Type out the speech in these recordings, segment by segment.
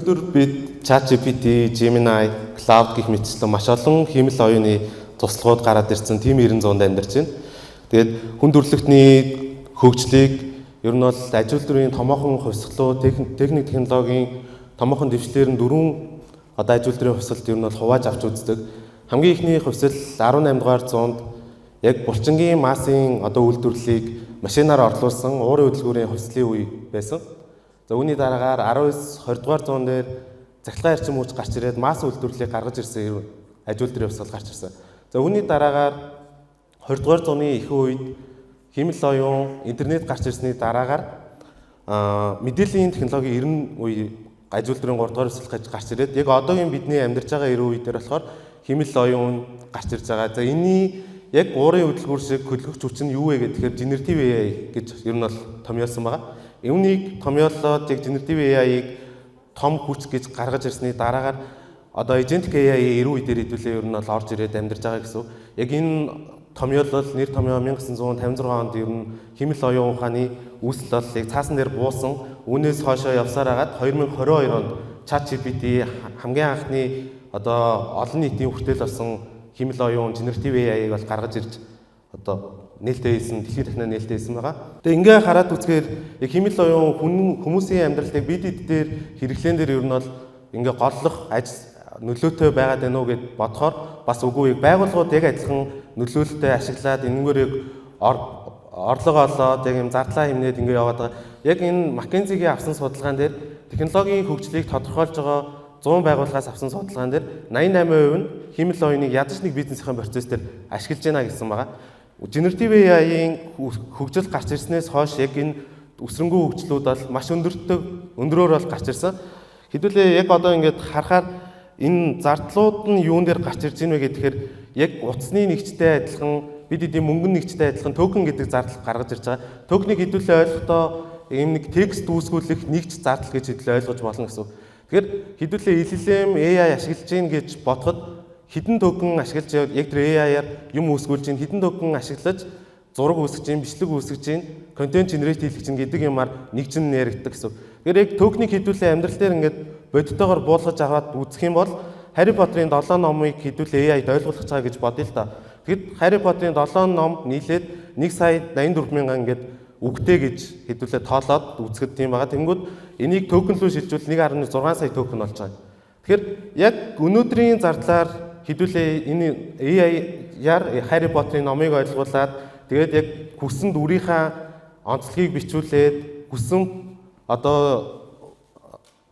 Өнөөдөр бид ChatGPT, Gemini, Cloud гэх мэтчлэн маш олон хиймэл оюуны туслагууд гараад ирсэн тийм 90-100-д амьдарч байна. Тэгээд хүн төрөлхтний хөгжлийг ер нь бол ажил дүрийн томоохон хувьсгалуу, техник технологийн томоохон дэвшлэр нь дөрвөн ажил дүрийн хувьсгалд ер нь бол хувааж авч үздэг. Хамгийн ихний хувьсгал 18 дугаар зуунд яг булчингийн массын үйлдвэрлэлийг машинаар орлуулсан уурын хөдөлгүүрийн хувьслын үе байсан. За үүний дараагаар 19-20 дугаар зуун дээр цахилгаан эрчим хүч гарч ирээд масс үйлдвэрлэлийг гаргаж ирсэн ажил дүрийн хувьсгал гарч ирсэн. За үүний дараагаар 20 дугаар зууны ихэнх үед хиймэл оюун, интернет гарч ирсний дараагаар мэдээллийн технологийн 90 үе ажил дүрийн 3 дугаар хувьсгал гарч ирээд яг одоогийн бидний амьдарч байгаа 90 үе дээр болохоор хиймэл оюун гарч ирж байгаа. За энэний яг уурын хөдөлгүүр шиг хөдөлгөгч хүч нь юу вэ гэхээр generative AI гэж ер нь бол томьёолсон байгаа. Үүнийг томьёолоод яг generative AI-ыг том хүч гэж гаргаж ирсний дараагаар agentic AI 90 үе дээр хэдүүлээ ер нь бол орж ирээд амьдарч байгаа гэсэн. Яг энэ томьёолол нэр томьёо 1956 онд ер нь хиймэл оюун ухааны үүсэл бол яг цаасан дээр буусан. Үүнээс хойшоо явсаар хагаад 2022 онд ChatGPT хамгийн анхны олон нийтийн хүртэл болсон хиймэл оюун generative AI-ыг бол гаргаж ирж нээлттэй хийсэн, дэлхийн дахинаа нээлттэй хийсэн байгаа. Тэгээ ингээ хараад үзэхээр яг хиймэл оюун хүмүүсийн амьдралыг бид дээр хэрэглэн дээр ер нь бол ингээ голлох нөлөөтэй байгаад байна уу гэд бодохоор бас үгүй. Байгууллагууд яг адилхан нөлөөлөлтөй ашиглаад энэгээр яг орлого олоод яг юм зардлаа хэмнээд ингээ яваад байгаа. Яг энэ McKinsey-гийн авсан судалгаан дээр технологийн хөгжлийг тодорхойлж байгаа 100 байгууллагаас авсан судалгаан дээр 88% нь хиймэл оюуныг ядаж нэг бизнесийн процесс дээр ашиглаж байна гэсэн байгаа. Generative AI-ийн хөгжил гарч ирснээс хойш яг энэ өсрөнгөө хөгжлүүд бол маш өндөрөөр бол гарч ирсэн. Хэдүүлээ яг ингээд харахаар энэ зардлууд нь юун дээр гарч ирж байна вэ гэхээр яг утасны нэгжтэй адилхан бид эдийн мөнгөний нэгжтэй адилхан токен гэдэг зардал гаргаж ирж байгаа. Токеныг хэдүүлээ ойлгохдоо ийм нэг текст үүсгүүлэх нэгж зардал гэж хэдүүлээ ойлгож болно гэсэн. Тэгэхээр хэдүүлээ LLM AI ашиглаж гин гэж бодоход хэдэн токен ашиглаж яг тэр AI-аар юм үүсгүүлж гин, хэдэн токен ашиглаж зураг үүсгэж гин, бичлэг үүсгэж гин, контент генерейт хийлгэж гин гэдэг юмар нэгжин яригддаг гэсэн. Тэгэхээр яг токеныг хэдүүлээ амьдрал дээр ингээд бодитоогоор буулгаж аваад үзэх юм бол Harry Potter-ын 7 номыг хэдүүлээ AI-д ойлгуулах цаа гэж бодъё л да. Тэгэхэд Harry Potter-ын 7 ном нийлээд 1,84,000 ингээд үгтэй гэж хэдүүлээ тоолоод үзэхэд тийм байгаа. Тэнгүүд энийг токен руу шилжүүл 1.6 сая токен болж байгаа. Тэгэхээр яг өнөөдрийн зардлаар хэдүүлээ энэ AI-яар Harry Potter-ын номыг ойлгуулад тэгээд яг хүссэн дүрийнхаа онцлогийг бичүүлээд хүссэн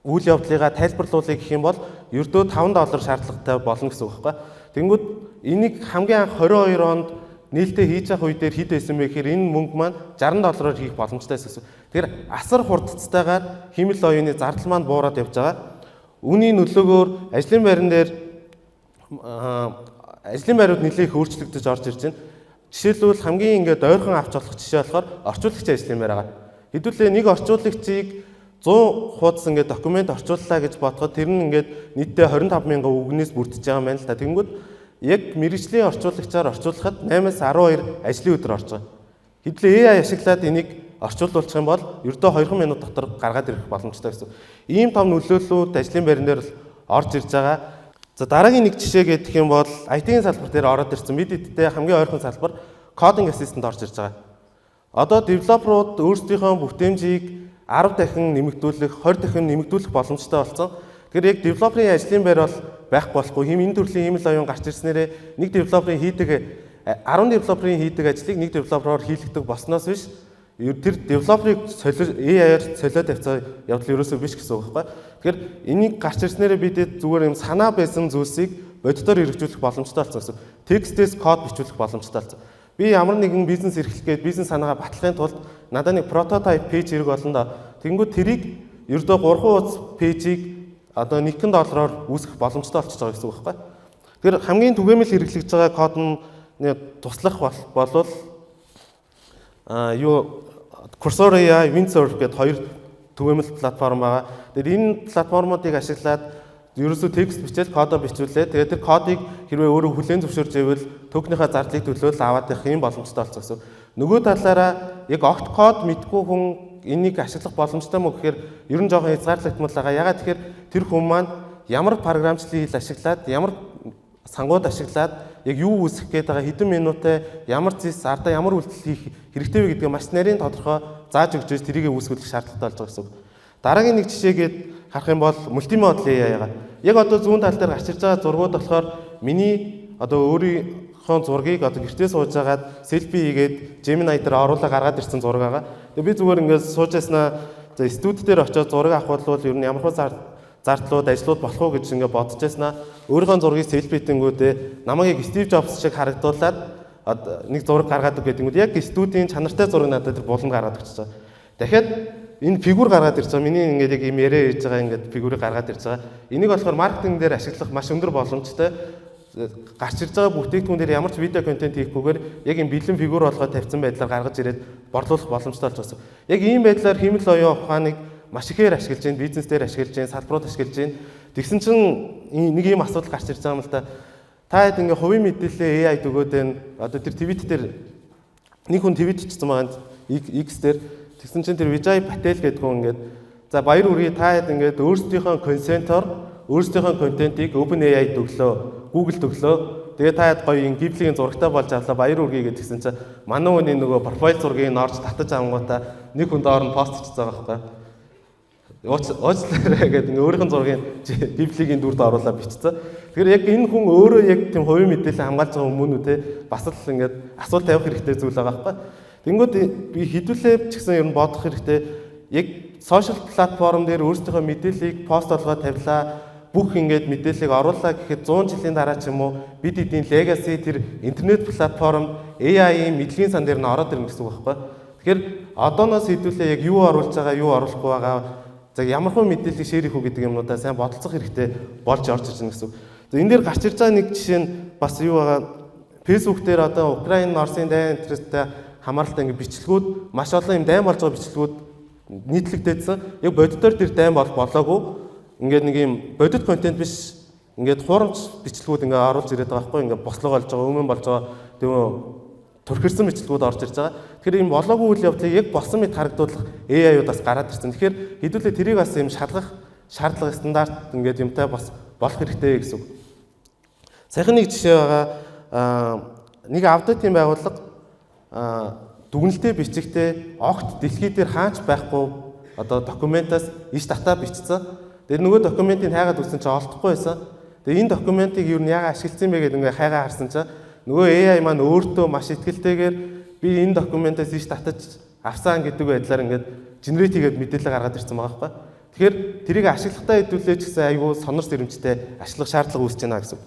үйл явдлыгаа тайлбарлуулъя гэх юм бол ердөө $5 шаардлагатай болно гэсэн үг байхгүй. Тэнгүүд энийг хамгийн анх 22 онд нээлттэй хийж явах үе дээр хэд байсан бэ гэхээр энэ мөнгө маань $60-оор хийх боломжтой гэсэн. Тэгэхээр асар хурдцтайгаар хиймэл оюуны зардал маань буураад явж байгаа. Үүний нөлөөгөөр ажлын байран дээр ажлын байрууд нэлээд өөрчлөгдөж орж ирж байна. Жишээлбэл хамгийн ингээд ойрхон авч болох жишээ болохоор орчуулагчийн ажлын байр байгаа. Хэдүүлээ нэг орчуулагчийг 100 хуудас ингээд документ орчууллаа гэж бодоход тэр нь ингээд нийтдээ 25,000 үгнээс бүрдэж байгаа юм байна л та. Тэнгүүд яг мэргэжлийн орчуулагчаар орчуулахад 8-аас 12 ажлын өдөр орж байгаа. Хэдүүлээ AI ашиглаад энийг орчуулуулчих юм бол ердөө 2 минут дотор гаргаад ирэх боломжтой гэсэн. Ийм том нөлөөллүүд ажлын байран дээр орж ирж байгаа. За дараагийн нэг жишээ гэх юм бол IT-ийн салбар дээр ороод ирсэн. Бид эдтэй хамгийн ойрхон салбар coding assistant орж ирж байгаа. Одоо девелоперууд өөрсдийнхөө бүтээмжийг 10 дахин нэмэгдүүлэх, 20 дахин нэмэгдүүлэх боломжтой болсон. Тэгэхээр яг девелоперийн ажлын байр бол байхгүй болохгүй. Энэ төрлийн хиймэл оюун гарч ирснээрээ нэг девелоперийн хийдэг 10 девелоперийн хийдэг ажлыг нэг девелопероор хийлгдэг болсноос биш тэр девелоперыг AI-аар солиод тавьцаа явдал ерөөсөө биш гэсэн үг байхгүй. Тэгэхээр энийг гарч ирснээрээ бид зүгээр юм санаа байсан зүйлсийг бодитоор хэрэгжүүлэх боломжтой болсон гэсэн. Текстээс код бичүүлэх боломжтой болсон. Би ямар нэгэн бизнес эрхлэх гээд бизнес санаагаа батлахын тулд надад нэг прототип пэйж хэрэг болно да. Тэнгүүд тэрийг ердөө 3 хуудас пэйжийг $1 үүсгэх боломжтой болчихж байгаа гэсэн үг байхгүй. Тэгэхээр хамгийн түгээмэл хэрэглэж байгаа код нь туслах болвол Coursera, Windsurf гэдэг хоёр түгээмэл платформ байгаа. Тэгэхээр энэ платформуудыг ашиглаад ерөөсөө текст бичээд кодоо бичүүлээ. Тэгээд тэр кодыг хэрвээ өөрөө хүлээн зөвшөөрж ивэл токенийхаа зардлыг төлөөлөл аваад явах юм боломжтой болсон гэсэн. Нөгөө талаараа яг огт код мэдгүй хүн энийг ашиглах боломжтой мө гэхээр ер нь жоохон хязгаарлагдмал байгаа. Ягаад тэгэхээр тэр хүн маань ямар програмчлалын хэл ашиглаад, ямар сангууд ашиглаад яг юу үүсгэх гээд байгаа, хэдэн минутаа ямар зис ардаа ямар үйлдэл хийх хэрэгтэй вэ гэдгийг маш нарийн тодорхой зааж өгч тэрийг үүсгэх шаардлагатай болж байгаа гэсэн үг. Дараагийн нэг жишээгээд харах юм бол мультимодал AI байгаа. Яг одоо зүүн тал дээр гарч ирж байгаа зургууд болохоор миний одоо өөрийнхөө зургийг одоо гэртээ сууж байгаад селфи хийгээд Gemini дээр оруулаад гаргаад ирсэн зураг байгаа. Тэгээ би зүгээр ингээд сууж яснаа студи дээр очиод зураг авах бол ер нь ямар хөө зардлууд ажлууд болох уу гэж ингээд бодож яснаа өөрийнхөө зургийг селфи хийнгүүтээ намайг Стив Джобс шиг харагдуулаад нэг зураг гаргаад өгөх гэдэг нь яг студийн чанартай зураг надад тэр булан гаргаад өгч байгаа. Дахиад энэ фигур гаргаад ирж байгаа. Миний ингээд яг юм яриа хийж байгаа ингээд фигурыг гаргаад ирж байгаа. Энийг болохоор маркетинг дээр ашиглах маш өндөр боломжтой. Гарч ирж байгаа бүтээгдэхүүн дээр ямар ч видео контент хийхгүйгээр яг юм бэлэн фигур болгоод тавьсан байдлаар гаргаж ирээд борлуулах боломжтой болж байна. Яг ийм байдлаар хэмэл оюун ухааныг маш ихээр ашиглаж байна, бизнес дээр ашиглаж байна, салбарууд ашиглаж байна. Тэгсэн чинь нэг ийм асуудал гарч ирж байгаа юм л да. Та хэд ингээ хувийн мэдээлэл AI өгөөд байна. Одоо тэр твит дээр нэг хүн твит хийсэн байгаа X дээр тэгсэн чинь тэр Vijay Patel гэдэг хүн ингээд за баяр хүргэе та хэд ингээд өөрсдийнхөө консентор өөрсдийнхөө контентийг OpenAI төглөө, Google төглөө. Тэгээ та хэд гоё гиблийн зурагтай болж авлаа баяр хүргэе гэдгсэн чинь манай хүний нөгөө профайл зургийг норж татаж авангуудаа нэг хүн доор нь пост хийчихсэн байгаа байхгүй. Уучлаарай гэдэг өөрийнх нь зургийг гиблийн дүрд оруулаад бичсэн. Тэгэхээр яг энэ хүн өөрөө яг тийм хувийн мэдээлэл хамгаалж байгаа хүмүүнүү те бас л ингээд асуулт тавих хэрэгтэй зүйл байгаа байхгүй. Тэнгүүд би хэдүүлээ ч гэсэн ер нь бодох хэрэгтэй. Яг сошиал платформ дээр өөрсдийнхөө мэдээллийг пост болгоод тавилаа. Бүх ингээд мэдээллийг оруулаа гэхэд 100 жилийн дараа ч юм уу бид эдийн legacy тэр интернет платформ AI-ийн мэдлэгийн сан дээр нь ороод ирнэ гэсэн үг байхгүй. Тэгэхээр одооноос хэдүүлээ яг юу оруулж байгаа, юу оруулахгүй байгаа, за ямар хүн мэдээллийг шеэр хийх үү гэдэг юмнуудаа сайн бодолцох хэрэгтэй болж орж ирж байна гэсэн үг. За энэ дээр гарч ирж байгаа нэг жишээ нь бас юу байгаа. Facebook дээр одоо Украин, Оросын дайн интернеттэй хамааралтай ингээд бичлэгүүд маш олон юм дайн болж байгаа бичлэгүүд нийтлэгдээдсэн. Яг боддоор тэр дайн болоогүй. Ингээд нэг юм бодит контент биш ингээд хуурамч бичлэгүүд ингээд оруулж ирээд байгаа байхгүй ингээд бослого болж байгаа өмнө болж байгаа тийм төрхөрсөн бичлэгүүд орж ирж байгаа. Тэгэхээр ийм болоогүй үйл явдлыг яг болсон мэт харагдуулах AI-уудаас гараад ирсэн. Тэгэхээр хэдүүлээ тэрийг бас юм шалгах шаардлага стандарт ингээд юмтай бас болох хэрэгтэй гэсэн үг. Саяхан нэг жишээ байгаа. Нэг аудитын байгууллага дүгнэлтээ бичигтээ огт дэлхий дээр хаач байхгүй одоо документаас иш дата бичсэн. Тэгээд нөгөө документыг хайгаад үзсэн чинь олдохгүй байсан. Тэгээд энэ документыг юу нь яагаад ашигласан бэ гэдэг ингээ хайгаа харсан чинь нөгөө AI маань өөртөө маш ихтгэлтэйгээр би энэ документаас иш татаж авсан гэдэг байдлаар ингээд генерейт хийгээд мэдээлэл гаргаад ирсэн байгаа байхгүй. Тэгэхээр тэрийг ашиглахтаа хэдүүлээ ч гэсэн айгүй сонор сэрэмжтэй ашиглах шаардлага үүсэж байна гэсэн.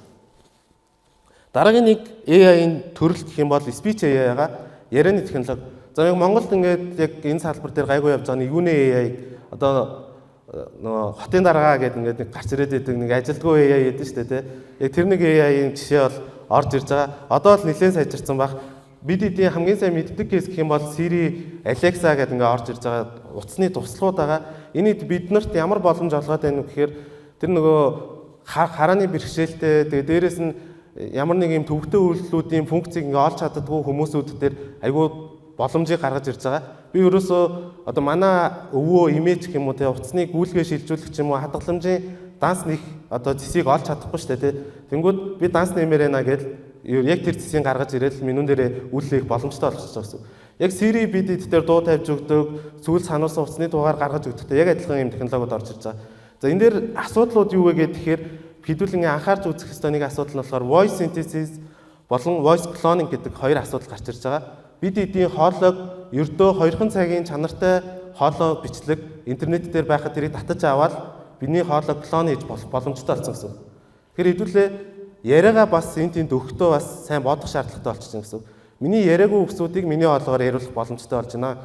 Дараагийн нэг AI-ийн төрөл гэх юм бол speech AI байгаа. Ярианы технологи. За яг Монголд ингээд яг энэ салбар дээр гайгүй явж байгаа нэгүнээ AI одоо нөгөө хотын даргаа гэдэг ингээд нэг гарч ирээд байдаг нэг ажилтгүй AI гэдэг шүү дээ тий. Яг тэр нэг AI-ийн жишээ бол орж ирж байгаа. Одоо л нэлээд сайжирсан баг. Бид эдийн хамгийн сайн мэддэг кейс гэх юм бол Siri, Alexa гэдэг ингээд орж ирж байгаа утасны туслууд байгаа. Энийг биднэрт ямар боломж олгоод байна вэ гэхээр тэр нөгөө харааны бэрхшээлтэй тэгээ дээрэс нь ямар нэг юм төвөгтэй үйлдэлүүдийн функцийг ингээд олж чаддаггүй хүмүүсүүд дээр айгүй боломжийг гаргаж ирж байгаа. Би ерөөсөө одоо манай өвөө имиж гэх юм уу те утасны гүйлгээ шилжүүлэх ч юм уу хадгаламжийн данс нэг одоо зэсийг олж чадахгүй шүү дээ те. Тэнгүүд би данс нэмэр байна гэж яг тэр зэсийг гаргаж ирээл менюн дээрээ үйлчлэх боломжтой болгож байгаа гэсэн. Яг Siri бидэд дээр дуу тавьж өгдөг, сүүл сануулсан утасны дуугаар гаргаж өгдөгтэй яг адилхан юм технологиуд орж ирж байгаа. За энэ дээр асуудлууд юу вэ гэхээр хэдүүлэн анхаарч үзэх ёстой нэг асуудал нь болохоор voice synthesis болон voice cloning гэдэг хоёр асуудал гарч ирж байгаа. Бид эдийн хоолойг ердөө 2 цагийн чанартай хоолой бичлэг интернет дээр байхад тэрийг татаж аваад бидний хоолойг клон хийж боломжтой болсон гэсэн. Тэгэхээр хэдүүлээ яриагаа бас энэ тэнд өгөхдөө бас сайн бодох шаардлагатай болчихсон гэсэн. Миний яриагүй үгсүүдийг миний хоолойгоор яриулах боломжтой болж байна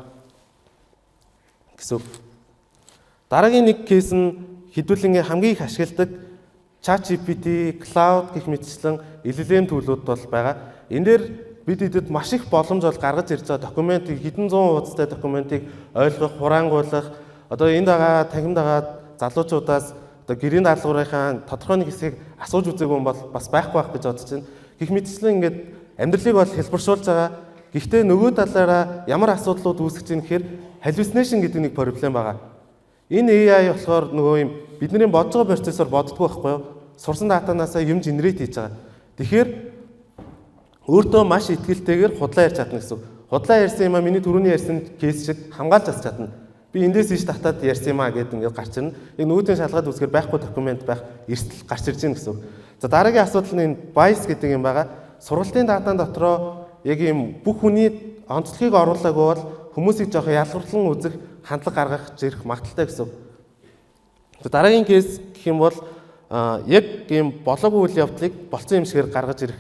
гэсэн. Дараагийн нэг кейс нь хэдүүлэн хамгийн их ашигладаг ChatGPT, Cloud гэх мэтчлэн LLM төлөвлөлт бол байгаа. Энэ дээр бид эдэд маш их боломж бол гаргаж ирж байгаа документыг хэдэн зуун хуудастай документыг ойлгох, хураангуулах, одоо энд байгаа танхимд байгаа залуучуудаас одоо гэрийн даалгаврынхаа тодорхой нэг хэсгийг асууж үзээгүй бол бас байхгүй байх гэж бодож байна. Гэх мэтчлэн ингээд амьдралыг бол хэлбэршүүлж байгаа. Гэхдээ нөгөө талаараа ямар асуудлууд үүсэж байгаа гэхээр hallucination гэдэг нэг проблем байгаа. Энэ AI болохоор нөгөө юм бидний бодож байгаа процессор боддгоо байхгүй юу? Сурсан датанаасаа юм генерейт хийж байгаа. Тэгэхээр өөртөө маш ихтгэлтэйгээр худлаа ярьж чадна гэсэн. Худлаа ярьсан юм а миний түрүүний ярьсан кейс шиг хамгаалж бас чадна. Би эндээс ийш татаад ярьсан юм а гэдэг ингээд гарч ирнэ. Яг нөгөөдийн шалгаад үзэхээр байхгүй документ байх эрсдэл гарч ирж байна гэсэн. За дараагийн асуудал нь энэ bias гэдэг юм байгаа. Сургалтын даатан дотроо яг юм бүх хүний онцлогийг оруулаагүй бол хүмүүсийг жоох ялгарлан үзэх хандлага гаргах зэрэг магадaltaй гэсэн. Дараагийн кейс гэх юм бол яг ийм болоогүй үйл явдлыг болцсон юм шигээр гаргаж ирэх.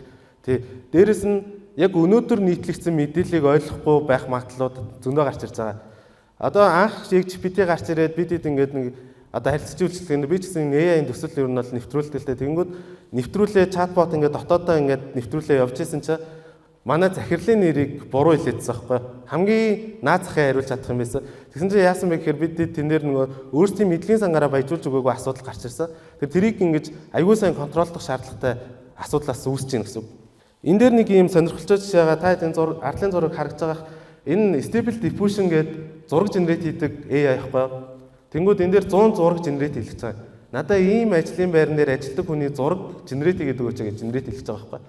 Дээрэс нь яг өнөөдөр нийтлэгдсэн мэдээллийг ойлгохгүй байх магадлалууд зөндөө гарч ирж байгаа. Одоо анх яг GPT гарч ирээд бид ингээд нэг одоо харилцагч үйлчлэгэнд би ч гэсэн AI-ийн төсөл ер нь бол нэвтрүүлэлтэй. Тэгэнгүүт нэвтрүүлээ чатбот ингээд дотоодоо ингээд нэвтрүүлээ явж исэн чинь манай захирлын нэрийг буруу хэлээдсэн байхгүй. Хамгийн наад захын хариулж чадах юм байсан. Тэгсэн чинь яасан бэ гэхээр бид тэнээр нөгөө өөрсдийн мэдлэгийн сангаараа баяжуулж өгөөгүй асуудал гарч ирсэн. Тэгэхээр тэрийг ингэж аягүй сайн контролдох шаардлагатай асуудлаас үүсэж байна гэсэн. Энэ дээр нэг юм сонирхолтой жишээ байгаа. Та энэ ардлын зураг харагдж байгаа. Энэ Stable Diffusion гэдэг зураг генерейт хийдэг AI байхгүй. Тэнгүүд энэ дээр 100 зураг генерейт хийлгэж байгаа. Надаа ийм ажлын байран дээр ажилладаг хүний зураг генерейт хийгээд өгөөч гэж генерейт хийлгэж байгаа байхгүй.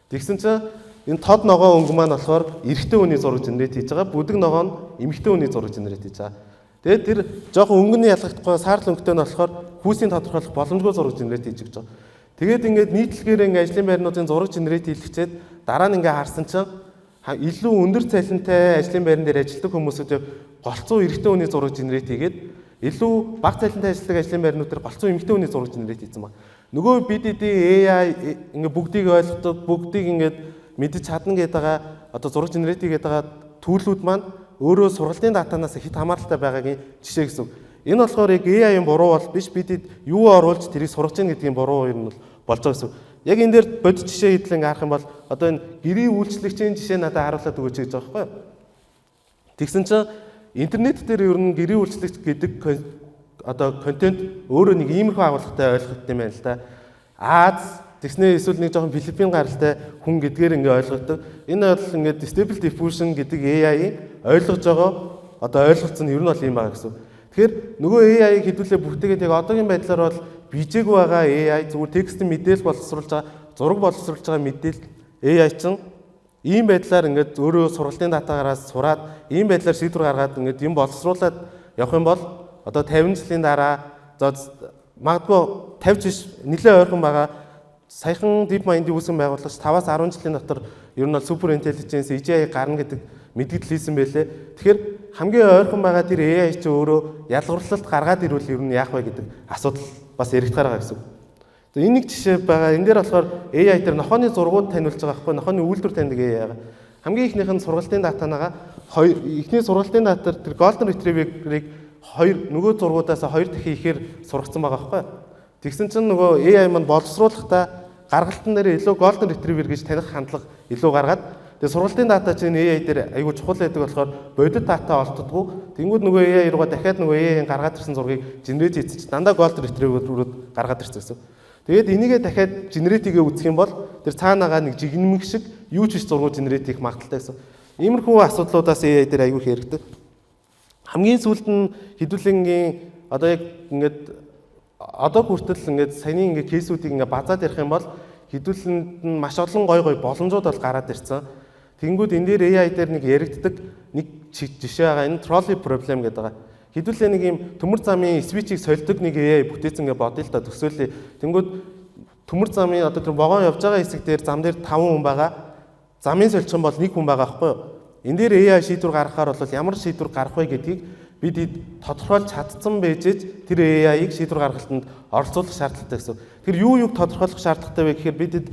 Тэгсэн чинь энэ тод ногоо өнгө маань болохоор эрэгтэй хүний зураг генерейт хийж байгаа. Бүдэг ногоо нь эмэгтэй хүний зураг генерейт хийж байгаа. Тэгээд тэр жоохон өнгөний ялгагдахгүй саарл өнгөтэй нь болохоор хүүсийн тодорхойлох боломжгүй зураг генерейт хийж өгч байгаа. Тэгээд ингээд нийтлэгээр ингээд ажлын байрнуудын зураг генерейт хийлгэчээд дараа нь ингээд харсан чинь илүү өндөр цалинтай ажлын байран дээр ажилладаг хүмүүсүүд голцоо эрэгтэй хүний зураг генерейт хийгээд илүү бага цалинтай ажилладаг ажлын байрнууд дээр голцоо эмэгтэй хүний зураг генерейт хийсэн байна. Нөгөө BDD AI ингээд бүгдийг ойлгодог, бүгдийг ингээд мэдэж чадна гэдэг байгаа одоо зураг генерейт хийгээд байгаа төлөвлүүд маань өөрөө сургалтын датанаас хэд хамааралтай байгаагийн жишээ гэсэн. Энэ болохоор яг AI-ийн буруу бол биш, бид юу оруулж тэрийг сургаж ийн гэдгийн буруу юм бол болж байгаа гэсэн. Яг энэ дээр бодит жишээ хэдлэн харах юм бол одоо энэ гэрийн үйлчлэгчийн жишээ надад харуулад өгөөч гэж байгаа байхгүй юу? Тэгсэн чинь интернет дээр ер нь гэрийн үйлчлэгч гэдэг одоо контент өөрөө нэг иймэрхүү агуулгатай ойлгогдсон юм байна л да. Аз тэгснээ эсвэл нэг жоохон Филиппин гаралтай хүн гэдгээр ингээ ойлгодог. Энэ бол ингээд Stable Diffusion гэдэг AI-ийн ойлгож байгаа одоо ойлголцсон нь ер нь бол юм байна гэсэн. Тэгэхээр нөгөө AI-ыг хэдүүлээ бүртгээд яг одоогийн байдлаар бол бижээгүй байгаа AI зүгээр текстийн мэдээлэл боловсруулж байгаа, зураг боловсруулж байгаа мэдээлэл AI чинь ийм байдлаар ингээд өөрөө сургалтын датаагаараас сураад ийм байдлаар шийдвэр гаргаад ингээд юм боловсруулад явах юм бол одоо 50 жилийн дараа за магадгүй 50 жиш нэлээд ойрхон байгаа саяхан DeepMind-ийг үүсгэн байгуулагч 5-аас 10 жилийн дотор ер нь бол супер интеллиженс AGI гарна гэдэг мэдгдэл хийсэн байлээ. Тэгэхээр хамгийн ойрхон байгаа тэр AI чи өөрөө ялгуурлалт гаргаад ирвэл ер нь яах вэ гэдэг асуудал бас яригдахаар байгаа гэсэн. Энэ нэг жишээ байгаа. Энэ дээр болохоор AI дээр нохооны зургууд таниулж байгаа байхгүй, нохооны үйлдвэр таньдаг AI байгаа. Хамгийн ихнийх нь сургалтын датанаага эхний сургалтын датаар тэр Golden Retriever-ыг нөгөө зургуудаас 2 дахин ихээр сургацсан байгаа байхгүй. Тэгсэн чинь нөгөө AI маань боловсруулахдаа гаргалтан дээр илүү Golden Retriever гэж таних хандлага илүү гаргаад тэгээ сургалтын дата чинь AI дээр айгүй чухал байдаг болохоор бодит дата олддоггүй. Тэнгүүд нөгөө AI руугаа дахиад нөгөө AI-ийн гаргаад ирсэн зургийг генерейт хийсэн чинь дандаа Golden Retriever-ууд гаргаад ирсэн гэсэн. Тэгээд энийгээ дахиад генерейт хийгээ үзэх юм бол тэр цаанаага нэг жигнэмэг шиг юу ч биш зургууд генерейт хийх магадaltaй гэсэн. Иймэрхүү асуудлуудаас AI дээр айгүй хэрэгтэй. Хамгийн сүүлд нь хэдүүлэнгийн одоо яг ингээд одоо хүртэл ингээд саяны ингээд кейсүүдийг ингээд базаад ярих юм бол хэдүүлэнд нь маш олон гой боломжууд бол гараад ирсэн. Тэнгүүд энэ дээр AI дээр нэг яригддаг нэг жишээ байгаа. Энэ trolley problem гэдэг байгаа. Хэдүүлээ нэг юм төмөр замын switch-ийг сольдог нэг AI бүтээсэн ингээд бодъё л да төсөөлөе. Тэнгүүд төмөр замын одоо тэр вагон явж байгаа хэсэг дээр зам дээр 5 хүн байгаа. Замын сольчхон бол 1 хүн байгаа байхгүй юу? Энэ дээр AI шийдвэр гаргахаар бол ямар шийдвэр гарах вэ гэдгийг бид тодорхойлж чадсан байжээж тэр AI-ыг шийдвэр гаргалтанд оролцуулах шаардлагатай гэсэн. Тэр юуг тодорхойлох шаардлагатай вэ гэхээр бид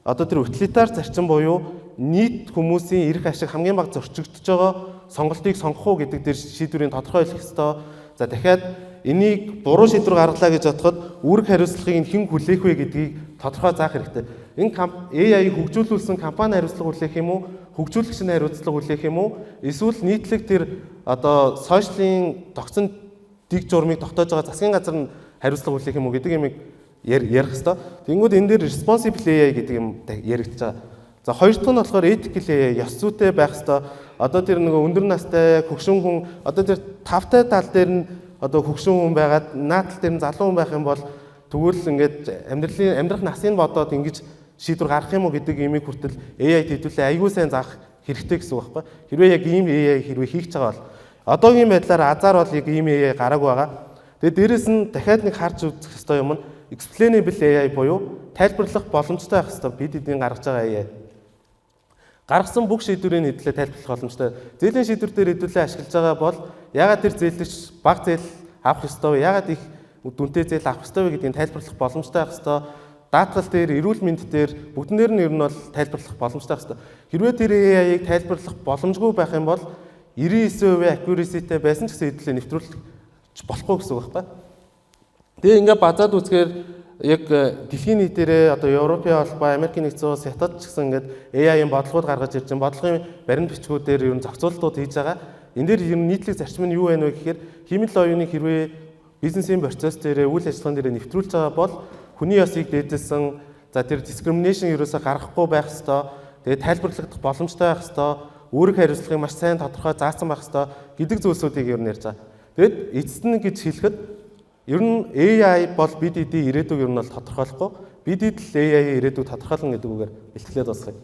одоо тэр утилитар зарчим буюу нийт хүмүүсийн эрх ашиг хамгийн бага зорчигдож байгаа сонголтыг сонгох уу гэдэг дээр шийдвэрийн тодорхойлох ёстой. За дахиад энийг буруу шийдвэр гаргалаа гэж бодоход үүрэг хариуцлагыг хэн хүлээх вэ гэдгийг тодорхой заах хэрэгтэй. Энэ AI-ыг хөгжүүлүүлсэн компани хариуцлага хүлээх юм уу? Хөгжүүлэгч нь хариуцлага хүлээх юм уу? Эсвэл нийтлэг тэр одоо сошиалын тогтсон дэг журмыг тогтоож байгаа засгийн газар нь хариуцлага хүлээх юм уу гэдэг юмыг ярих хэрэгтэй. Тэнгүүд энэ дээр responsible AI гэдэг юм яригдж байгаа. За хоёр дахь нь болохоор ethical AI ёс зүйтэй байх ёстой. Одоо тэр нөгөө өндөр настай хөгшин хүн одоо тэр тавтай тал дээр нь одоо хөгшин хүн байгаад наатал дээр нь залуу хүн байх юм бол тэгвэл ингээд амьдрах насыг бодоод ингэж шийдвэр гаргах юм уу гэдэг имийг хүртэл AI хэдүүлээ аягүй сайн заах хэрэгтэй гэсэн үг байхгүй. Хэрвээ яг ийм AI хэрвээ хийх гэж байгаа бол одоогийн байдлаар азар бол яг ийм AI гараагүй байгаа. Тэгээд дээрэс нь дахиад нэг харж үзэх ёстой юм нь explainable AI буюу тайлбарлах боломжтой байх ёстой бид эдийн гаргаж байгаа AI. Гаргасан бүх шийдвэрийн хэдлээ тайлбарлах боломжтой. Зээлийн шийдвэр дээр хэдүүлээ ашиглаж байгаа бол ягаад тэр зээлч бага зээл авах ёстой вэ? Ягаад их дүнтэй зээл авах ёстой вэ гэдгийг тайлбарлах боломжтой байх ёстой. Даатгал дээр, эрүүл мэнд дээр бүгднээр нь ер нь бол тайлбарлах боломжтой байх ёстой. Хэрвээ тэр AI-ыг тайлбарлах боломжгүй байх юм бол 99% accuracy-тэй байсан ч гэсэн хэдлээ нэвтрүүлж болохгүй гэсэн үг байна. Тэгээ ингээд базаад үзэхээр яг дэлхийн нийтээрээ одоо Европын холбоо, Америкийн нэгдсэн улс, Хятад ч гэсэн ингээд AI-ийн бодлогууд гаргаж ирж байгаа. Бодлогын баримт бичгүүдээр ер нь зохицуултууд хийж байгаа. Энэ дээр ер нь нийтлэг зарчим нь юу байна вэ гэхээр хэмнэл оюуныг хэрвээ бизнесийн процесс дээр үйл ажиллагаан дээр нэвтрүүлж байгаа бол хүний ёсыг дээдэлсэн за тэр discrimination ерөөсө гаргахгүй байх ёстой. Тэгээ тайлбарлагдах боломжтой байх ёстой. Үүрэг хариуцлагыг маш сайн тодорхой заасан байх ёстой гэдэг зүйлсүүдийг ер нь ярьж байгаа. Тэгэд эцэст нь гэж хэлэхэд ер нь AI бол бид эдийн ирээдүйг ер нь бол тодорхойлохгүй. Бид эдэл AI-ийн ирээдүйг тодорхойлно гэдэг үгээр бэлтгэлээ дуусгая.